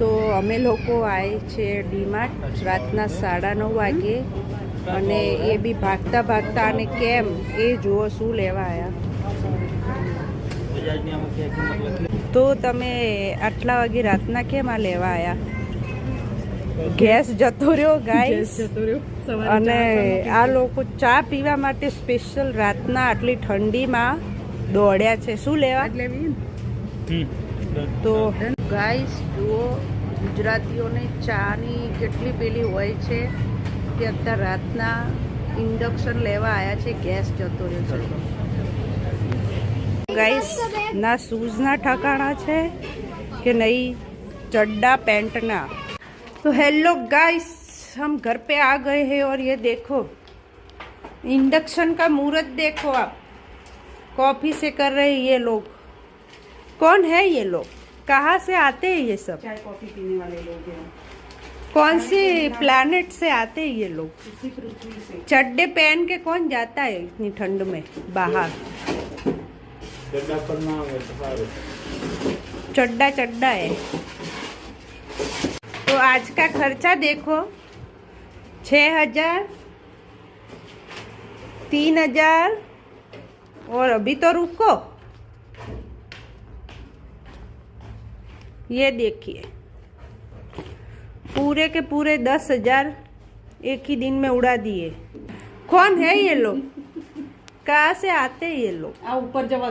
તો અમે લોકો આવે છે ડીમાર્ટ રાતના 9:30 વાગે અને એ બી ભાગતા ભાગતા અને કેમ એ જુઓ શું લેવા આવ્યા। તો તમે આટલા વાગે રાતના કેમ આ લેવા આવ્યા? ગેસ જતો રહ્યો ગાઈસ, અને આ લોકો ચા પીવા માટે સ્પેશિયલ રાતના આટલી ઠંડીમાં દોડ્યા છે। શું લેવા? તો ગાઈસ જુઓ, ગુજરાતીઓને ચાની કેટલી પેલી હોય છે કે અત્યારે રાતના ઇન્ડક્શન લેવા આવ્યા છે, ગેસ જતો રહ્યો છે। गाइस ना शूज ना ठकाना છે कि नहीं, चड्डा पैंट ना। तो हेलो गाइस, हम घर पे आ गए हैं और ये देखो इंडक्शन का मुहूर्त देखो आप, कॉफी से कर रहे हैं ये लोग। कौन है ये लोग, कहाँ से आते हैं ये सब? चाय कॉफी पीने वाले लोग हैं। कौन सी प्लैनेट से आते हैं ये लोग? इसी पृथ्वी से। चड्डे पहन के कौन जाता है इतनी ठंड में बाहर? चड्डा चड्डा है। तो आज का खर्चा देखो, 6,000, 3,000, और अभी तो रुको, ये देखिए पूरे के पूरे 10,000 एक ही दिन में उड़ा दिए। कौन है ये लोग, कहाँ से आते हैं ये लोग? आ ऊपर जब